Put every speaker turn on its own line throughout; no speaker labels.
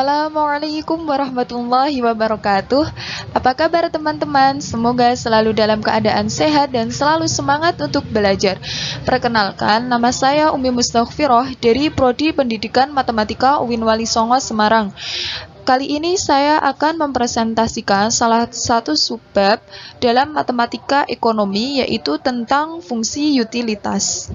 Assalamualaikum warahmatullahi wabarakatuh. Apa kabar teman-teman? Semoga selalu dalam keadaan sehat dan selalu semangat untuk belajar. Perkenalkan, nama saya Umi Mustaghfiroh dari Prodi Pendidikan Matematika UIN Wali Songo Semarang. Kali ini saya akan mempresentasikan salah satu subbab dalam matematika ekonomi, yaitu tentang fungsi utilitas.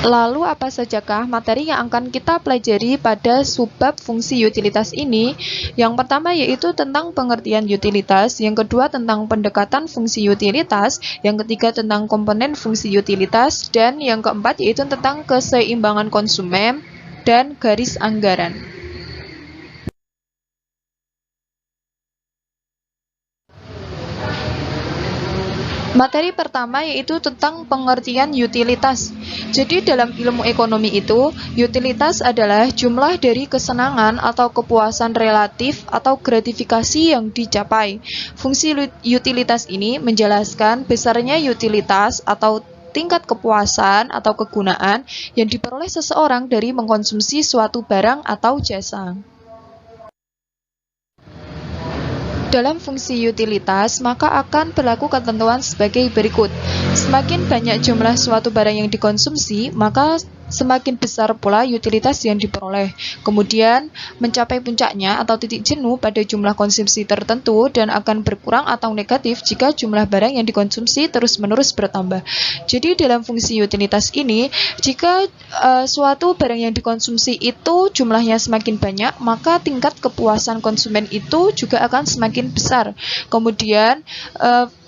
Lalu apa sajakah materi yang akan kita pelajari pada subbab fungsi utilitas ini? Yang pertama yaitu tentang pengertian utilitas, yang kedua tentang pendekatan fungsi utilitas, yang ketiga tentang komponen fungsi utilitas, dan yang keempat yaitu tentang keseimbangan konsumen dan garis anggaran. Materi pertama yaitu tentang pengertian utilitas. Jadi dalam ilmu ekonomi itu, utilitas adalah jumlah dari kesenangan atau kepuasan relatif atau gratifikasi yang dicapai. Fungsi utilitas ini menjelaskan besarnya utilitas atau tingkat kepuasan atau kegunaan yang diperoleh seseorang dari mengkonsumsi suatu barang atau jasa. Dalam fungsi utilitas, maka akan berlaku ketentuan sebagai berikut. Semakin banyak jumlah suatu barang yang dikonsumsi, maka semakin besar pula utilitas yang diperoleh. Kemudian, mencapai puncaknya atau titik jenuh pada jumlah konsumsi tertentu dan akan berkurang atau negatif jika jumlah barang yang dikonsumsi terus-menerus bertambah. Jadi dalam fungsi utilitas ini, jika suatu barang yang dikonsumsi itu jumlahnya semakin banyak, maka tingkat kepuasan konsumen itu juga akan semakin besar. Kemudian,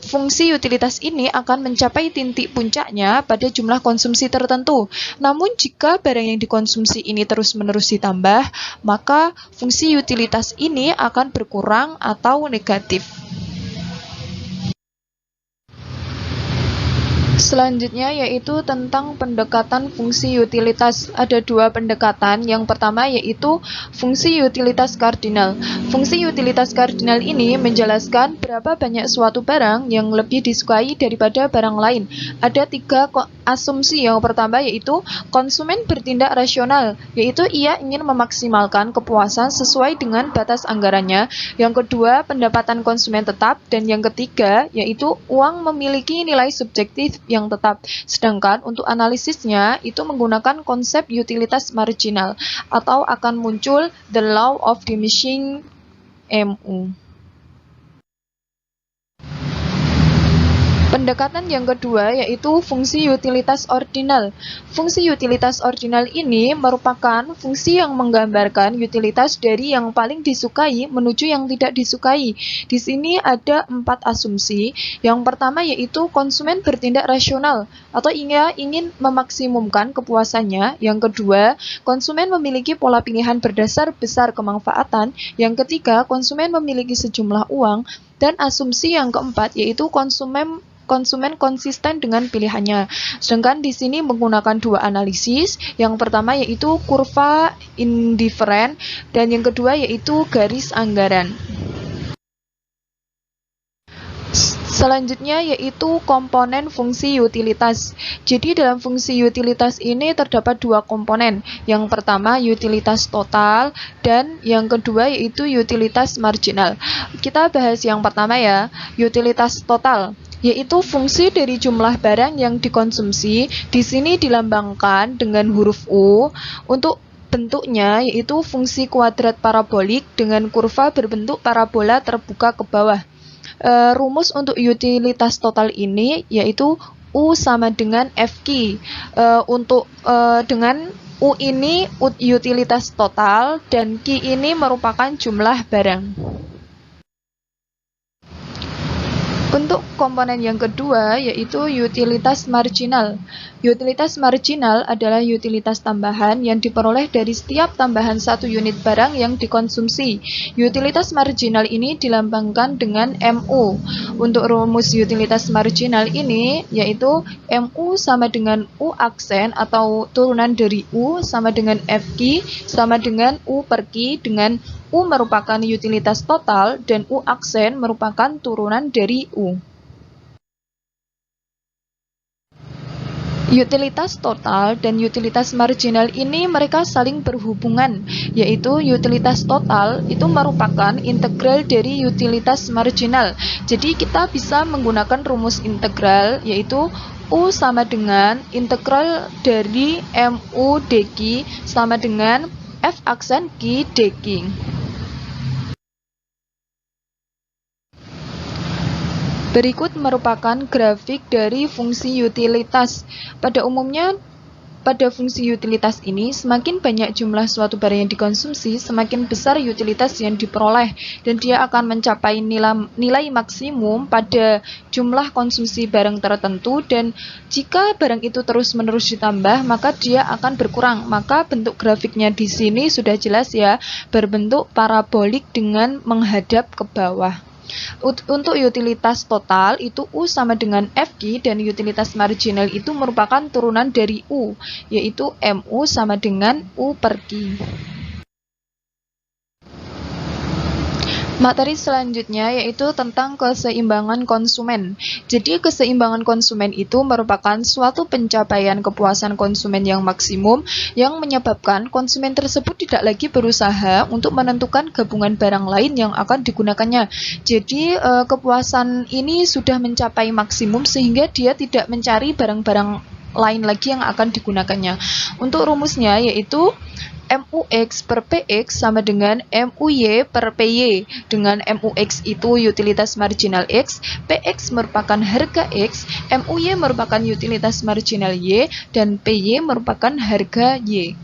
fungsi utilitas ini akan mencapai titik puncaknya pada jumlah konsumsi tertentu. Namun jika barang yang dikonsumsi ini terus-menerus ditambah, maka fungsi utilitas ini akan berkurang atau negatif. Selanjutnya yaitu tentang pendekatan fungsi utilitas. Ada dua pendekatan. Yang pertama yaitu fungsi utilitas kardinal. Fungsi utilitas kardinal ini menjelaskan berapa banyak suatu barang yang lebih disukai daripada barang lain. Ada tiga asumsi. Yang pertama yaitu konsumen bertindak rasional, yaitu ia ingin memaksimalkan kepuasan sesuai dengan batas anggarannya. Yang kedua, pendapatan konsumen tetap, dan yang ketiga yaitu uang memiliki nilai subjektif yang tetap. Sedangkan untuk analisisnya itu menggunakan konsep utilitas marginal atau akan muncul the law of diminishing MU. Pendekatan yang kedua yaitu fungsi utilitas ordinal. Fungsi utilitas ordinal ini merupakan fungsi yang menggambarkan utilitas dari yang paling disukai menuju yang tidak disukai. Di sini ada 4 asumsi. Yang pertama yaitu konsumen bertindak rasional atau ingin memaksimumkan kepuasannya. Yang kedua, konsumen memiliki pola pilihan berdasar besar kemanfaatan. Yang ketiga, konsumen memiliki sejumlah uang. Dan asumsi yang keempat yaitu konsumen konsisten dengan pilihannya. Sedangkan di sini menggunakan dua analisis. Yang pertama yaitu kurva indiferen dan yang kedua yaitu garis anggaran. Selanjutnya yaitu komponen fungsi utilitas. Jadi dalam fungsi utilitas ini terdapat dua komponen. Yang pertama utilitas total dan yang kedua yaitu utilitas marginal. Kita bahas yang pertama ya, utilitas total, yaitu fungsi dari jumlah barang yang dikonsumsi. Di sini dilambangkan dengan huruf U. Untuk bentuknya yaitu fungsi kuadrat parabolik dengan kurva berbentuk parabola terbuka ke bawah. Rumus untuk utilitas total ini yaitu U sama dengan FQ. Dengan U ini utilitas total dan Q ini merupakan jumlah barang. Untuk komponen yang kedua yaitu utilitas marginal. Utilitas marginal adalah utilitas tambahan yang diperoleh dari setiap tambahan satu unit barang yang dikonsumsi. Utilitas marginal ini dilambangkan dengan MU. Untuk rumus utilitas marginal ini yaitu MU sama dengan U aksen atau turunan dari U sama dengan FQ sama dengan U per Q, dengan U merupakan utilitas total dan U aksen merupakan turunan dari U. Utilitas total dan utilitas marginal ini mereka saling berhubungan, yaitu utilitas total itu merupakan integral dari utilitas marginal. Jadi kita bisa menggunakan rumus integral, yaitu U sama dengan integral dari MU dq sama dengan F aksen Q dq. Berikut merupakan grafik dari fungsi utilitas. Pada umumnya, pada fungsi utilitas ini, semakin banyak jumlah suatu barang yang dikonsumsi, semakin besar utilitas yang diperoleh, dan dia akan mencapai nilai maksimum pada jumlah konsumsi barang tertentu, dan jika barang itu terus-menerus ditambah, maka dia akan berkurang. Maka bentuk grafiknya di sini sudah jelas ya, berbentuk parabolik dengan menghadap ke bawah. Untuk utilitas total itu U sama dengan FQ, dan utilitas marginal itu merupakan turunan dari U, yaitu MU sama dengan U per Q. Materi selanjutnya yaitu tentang keseimbangan konsumen. Jadi keseimbangan konsumen itu merupakan suatu pencapaian kepuasan konsumen yang maksimum yang menyebabkan konsumen tersebut tidak lagi berusaha untuk menentukan gabungan barang lain yang akan digunakannya. Jadi kepuasan ini sudah mencapai maksimum sehingga dia tidak mencari barang-barang lain lagi yang akan digunakannya. Untuk rumusnya yaitu MUX per PX sama dengan MUY per PY, dengan MUX itu utilitas marginal X, PX merupakan harga X, MUY merupakan utilitas marginal Y, dan PY merupakan harga Y.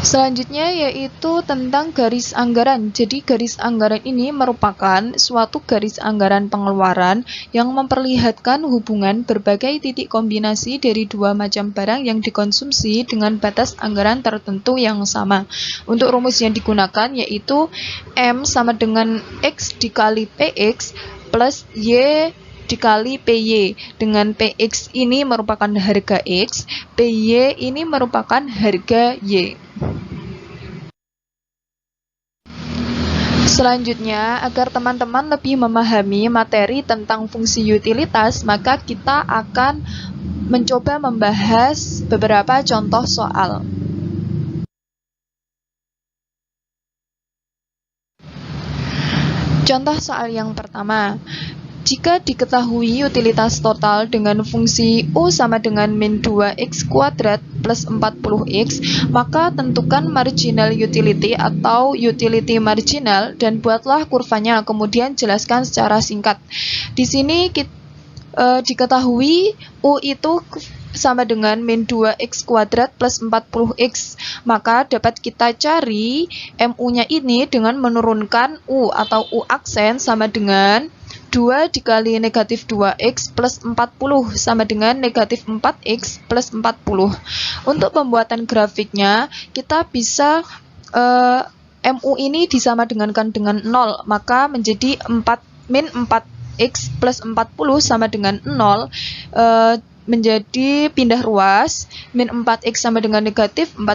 Selanjutnya yaitu tentang garis anggaran. Jadi garis anggaran ini merupakan suatu garis anggaran pengeluaran yang memperlihatkan hubungan berbagai titik kombinasi dari dua macam barang yang dikonsumsi dengan batas anggaran tertentu yang sama. Untuk rumus yang digunakan yaitu M sama dengan X dikali PX plus Y dikali PY, dengan PX ini merupakan harga X, PY ini merupakan harga Y. Selanjutnya, agar teman-teman lebih memahami materi tentang fungsi utilitas, maka kita akan mencoba membahas beberapa contoh soal. Contoh soal yang pertama. Jika diketahui utilitas total dengan fungsi U sama dengan min 2x kuadrat plus 40x, maka tentukan marginal utility atau utility marginal dan buatlah kurvanya, kemudian jelaskan secara singkat. Di sini diketahui U itu sama dengan min 2x kuadrat plus 40x, maka dapat kita cari MU-nya ini dengan menurunkan U atau U aksen sama dengan 2 dikali negatif 2x plus 40 sama dengan negatif 4x plus 40. Untuk pembuatan grafiknya, kita bisa MU ini disamadengankan dengan 0, maka menjadi min 4x plus 40 sama dengan 0, menjadi pindah ruas, min 4x sama dengan negatif 40,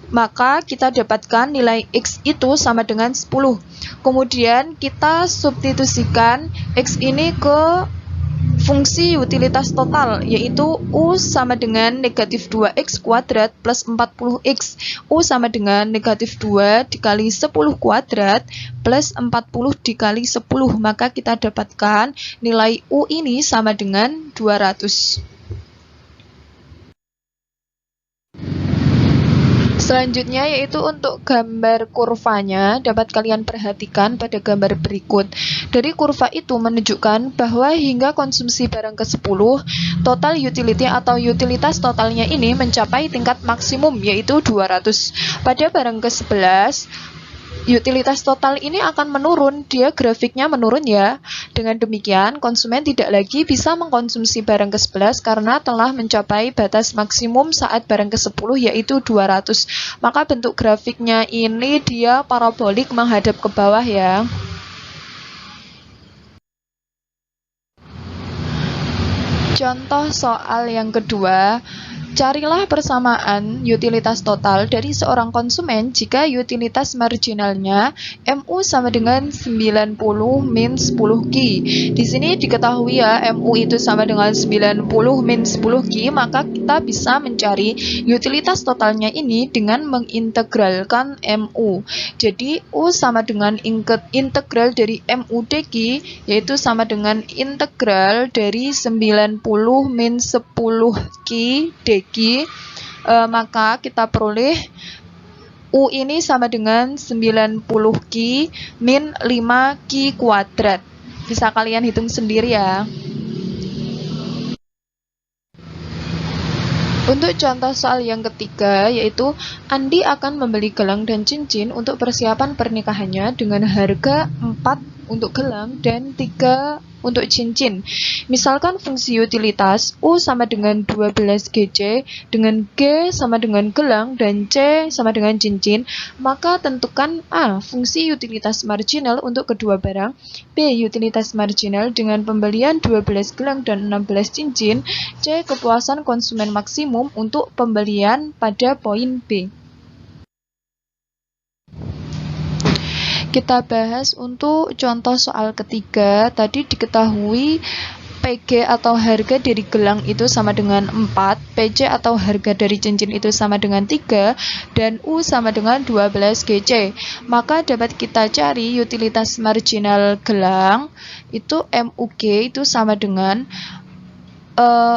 maka kita dapatkan nilai X itu sama dengan 10. Kemudian kita substitusikan X ini ke fungsi utilitas total, yaitu U sama dengan negatif 2x kuadrat plus 40x. U sama dengan negatif 2 dikali 10 kuadrat plus 40 dikali 10. Maka kita dapatkan nilai U ini sama dengan 200. Selanjutnya yaitu untuk gambar kurvanya, dapat kalian perhatikan pada gambar berikut. Dari kurva itu menunjukkan bahwa hingga konsumsi barang ke-10, total utility atau utilitas totalnya ini mencapai tingkat maksimum yaitu 200. Pada barang ke-11, utilitas total ini akan menurun, dia grafiknya menurun ya. Dengan demikian, konsumen tidak lagi bisa mengkonsumsi barang ke-11 karena telah mencapai batas maksimum saat barang ke-10 yaitu 200. Maka bentuk grafiknya ini dia parabolik menghadap ke bawah ya. Contoh soal yang kedua. Carilah persamaan utilitas total dari seorang konsumen jika utilitas marginalnya MU sama dengan 90 min 10 Q. Di sini diketahui ya, MU itu sama dengan 90 min 10 Q, maka kita bisa mencari utilitas totalnya ini dengan mengintegralkan MU. Jadi U sama dengan integral dari MU dQ, yaitu sama dengan integral dari 90 min 10 Q dQ. Maka kita peroleh U ini sama dengan 90 Q min 5 Q kuadrat. Bisa kalian hitung sendiri ya. Untuk contoh soal yang ketiga, yaitu Andi akan membeli gelang dan cincin untuk persiapan pernikahannya dengan harga 4 untuk gelang dan 3 untuk cincin. Misalkan fungsi utilitas U sama dengan 12 GC, dengan G sama dengan gelang, dan C sama dengan cincin, maka tentukan A. Fungsi utilitas marginal untuk kedua barang, B. Utilitas marginal dengan pembelian 12 gelang dan 16 cincin, C. Kepuasan konsumen maksimum untuk pembelian pada poin B. Kita bahas untuk contoh soal ketiga. Tadi diketahui PG atau harga dari gelang itu sama dengan 4, PC atau harga dari cincin itu sama dengan 3, dan U sama dengan 12 GC. Maka dapat kita cari utilitas marginal gelang itu MUG itu sama dengan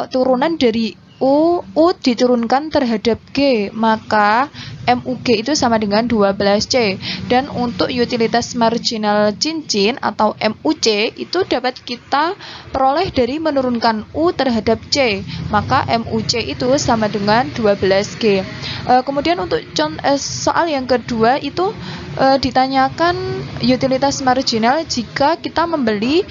turunan dari U diturunkan terhadap G, maka MUG itu sama dengan 12C. Dan untuk utilitas marginal cincin atau MUC itu dapat kita peroleh dari menurunkan U terhadap C, maka MUC itu sama dengan 12G. Kemudian untuk soal yang kedua itu ditanyakan utilitas marginal jika kita membeli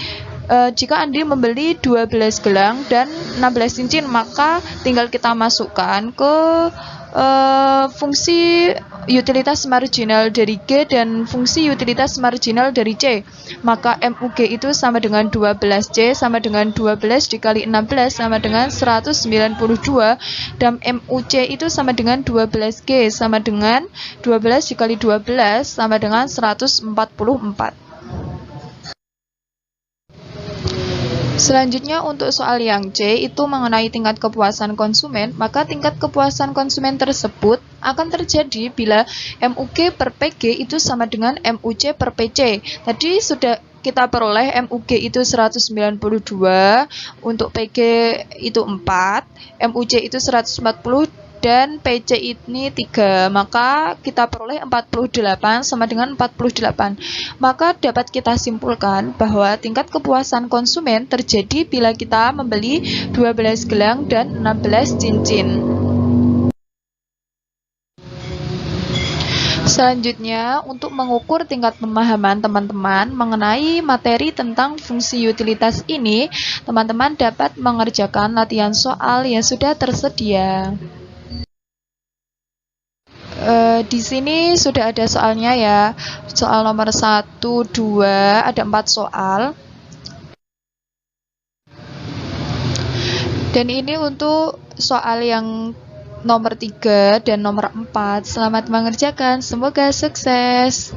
jika Andi membeli 12 gelang dan 16 cincin, maka tinggal kita masukkan ke fungsi utilitas marginal dari G dan fungsi utilitas marginal dari C. Maka MUG itu sama dengan 12C sama dengan 12 dikali 16 sama dengan 192, dan MUC itu sama dengan 12G sama dengan 12 dikali 12 sama dengan 144. Selanjutnya untuk soal yang C itu mengenai tingkat kepuasan konsumen, maka tingkat kepuasan konsumen tersebut akan terjadi bila MUG per PG itu sama dengan MUC per PC. Tadi sudah kita peroleh MUG itu 192, untuk PG itu 4, MUC itu 140, dan PC ini 3, maka kita peroleh 48 sama dengan 48. Maka dapat kita simpulkan bahwa tingkat kepuasan konsumen terjadi bila kita membeli 12 gelang dan 16 cincin. Selanjutnya, untuk mengukur tingkat pemahaman teman-teman mengenai materi tentang fungsi utilitas ini, teman-teman dapat mengerjakan latihan soal yang sudah tersedia. Di sini sudah ada soalnya ya. Soal nomor 1, 2, ada 4 soal. Dan ini untuk soal yang nomor 3 dan nomor 4. Selamat mengerjakan, semoga sukses.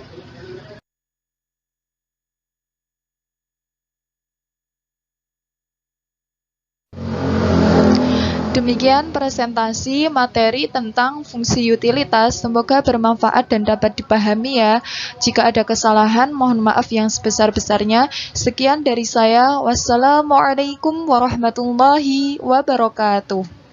Demikian presentasi materi tentang fungsi utilitas, semoga bermanfaat dan dapat dipahami ya. Jika ada kesalahan, mohon maaf yang sebesar-besarnya. Sekian dari saya, wassalamualaikum warahmatullahi wabarakatuh.